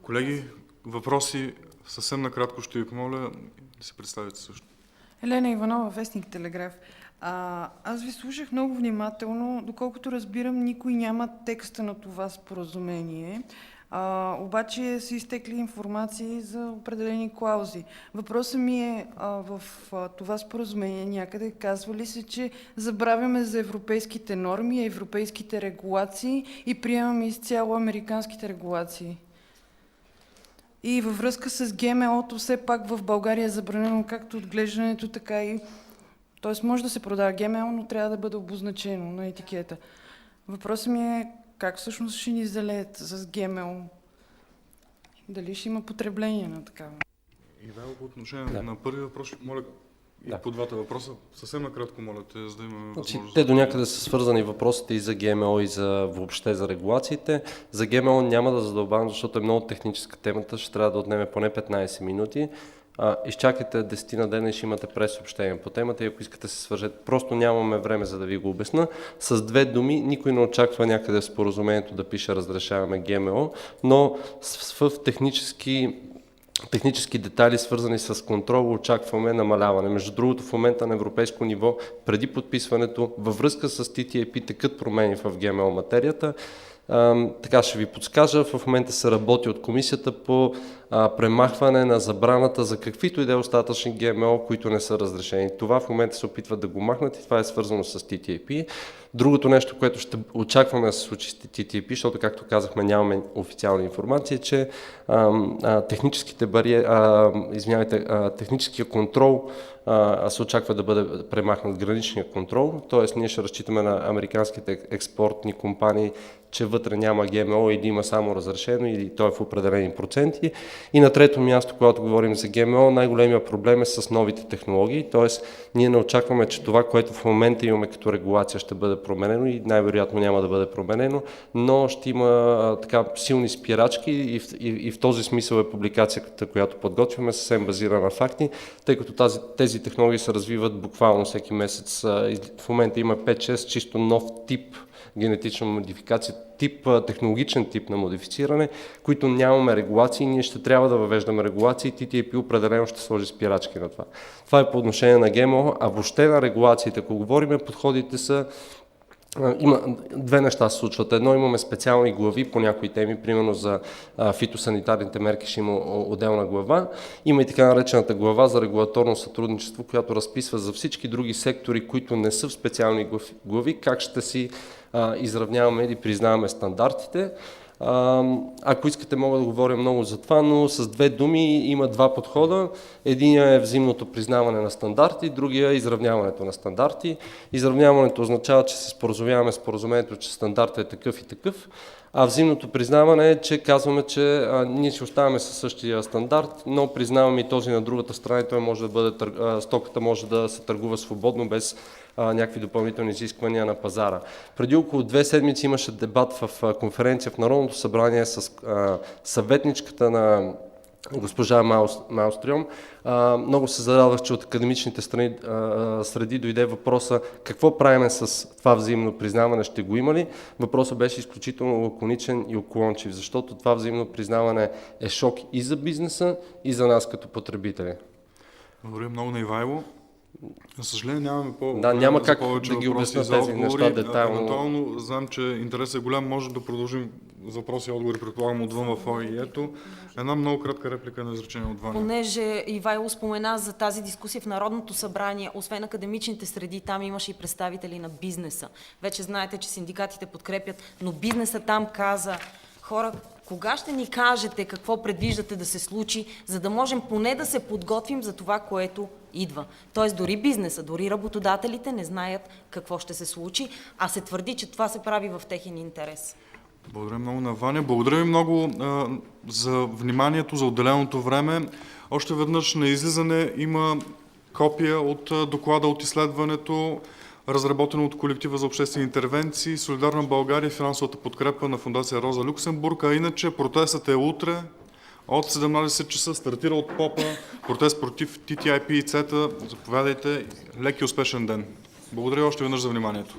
Колеги, въпроси съвсем накратко ще ви помоля да се представите също. Елена Иванова, вестник Телеграф. Аз ви слушах много внимателно. Доколкото разбирам, никой няма текста на това споразумение. Обаче са изтекли информации за определени клаузи. Въпросът ми е, в това споразумение някъде казва ли се, че забравяме за европейските норми, европейските регулации и приемаме изцяло американските регулации? И във връзка с ГМО-то все пак в България е забранено както отглеждането, така и... Тоест може да се продава ГМО, но трябва да бъде обозначено на етикета. Въпросът ми е как всъщност ще ни залеят с ГМО? Дали ще има потребление на такава? Ивайло, по отношение на първи въпрос, моля и по двата въпроса, съвсем накратко моля те, за да имаме възможност. Те до някъде са свързани въпросите и за ГМО, и за въобще за регулациите. За ГМО няма да задълбавам, защото е много техническа темата, ще трябва да отнеме поне 15 минути. Изчакайте 10 на дена и ще имате прес-съобщение по темата и ако искате се свържете. Просто нямаме време за да ви го обясна. С две думи, никой не очаква някъде в споразумението да пише разрешаваме ГМО, но в технически детайли, свързани с контрол, очакваме намаляване. Между другото, в момента на европейско ниво, преди подписването, във връзка с TTIP текат промени в ГМО материята. Така ще ви подскажа, в момента се работи от комисията по премахване на забраната за каквито и да е остатъчни ГМО, които не са разрешени. Това в момента се опитват да го махнат и това е свързано с TTIP. Другото нещо, което ще очакваме да се случи с TTIP, защото, както казахме, нямаме официална информация, че техническия контрол се очаква да бъде премахнат граничния контрол, т.е. ние ще разчитаме на американските експортни компании, че вътре няма ГМО или има само разрешено или то е в определени проценти. И на трето място, когато говорим за ГМО, най-големия проблем е с новите технологии, т.е. ние не очакваме, че това, което в момента имаме като регулация, ще бъде променено и най-вероятно няма да бъде променено, но ще има така силни спирачки и в този смисъл е публикацията, която подготвяме, съвсем базирана на факти, тъй като тези технологии се развиват буквално всеки месец. В момента има 5-6 чисто нов тип генетична модификация, технологичен тип на модифициране, които нямаме регулации, ние ще трябва да въвеждаме регулации и TTIP определено ще сложи спирачки на това. Това е по отношение на ГМО, а въобще на регулациите, ако говорим, подходите са има две неща се случват. Едно, имаме специални глави по някои теми, примерно за фитосанитарните мерки ще има отделна глава. Има и така наречената глава за регулаторно сътрудничество, която разписва за всички други сектори, които не са в специални глави, как ще си изравняваме или признаваме стандартите. Ако искате, мога да говоря много за това, но с две думи има два подхода. Единият е взаимното признаване на стандарти, другия е изравняването на стандарти. Изравняването означава, че се споразумяваме споразумението, че стандартът е такъв и такъв, а взаимното признаване е, че казваме, че ние ще оставаме със същия стандарт, но признаваме и този на другата страна и той може да бъде, стоката може да се търгува свободно без някакви допълнителни изисквания на пазара. Преди около 2 седмици имаше дебат в конференция в Народното събрание с съветничката на госпожа Малстрём. Много се задавах, че от академичните среди дойде въпроса какво правим с това взаимно признаване, ще го има ли? Въпросът беше изключително лаконичен и уклончив, защото това взаимно признаване е шок и за бизнеса, и за нас като потребители. Благодаря много на Ивайло. За съжаление нямаме няма как повече да ги обясня за тези неща детайлно. Евентуално знам, че интересът е голям, може да продължим за въпроси и отговори, предполагам, отвън в ОИЕ-то. Една много кратка реплика на изречение от Ваня. Понеже Ивайло спомена за тази дискусия в Народното събрание, освен академичните среди, там имаше и представители на бизнеса. Вече знаете, че синдикатите подкрепят, но бизнеса там каза: хора, кога ще ни кажете какво предвиждате да се случи, за да можем поне да се подготвим за това, което идва. Тоест дори бизнеса, дори работодателите не знаят какво ще се случи, а се твърди, че това се прави в техен интерес. Благодаря много на Ваня. Благодаря ви много за вниманието, за отделеното време. Още веднъж на излизане има копия от доклада от изследването, разработено от колектива за обществени интервенции, Солидарна България, финансовата подкрепа на фондация Роза Люксембург, а иначе протестът е утре от 17 часа, стартира от ПОПа, протест против TTIP и CETA. Заповядайте, лек и успешен ден. Благодаря още веднъж за вниманието.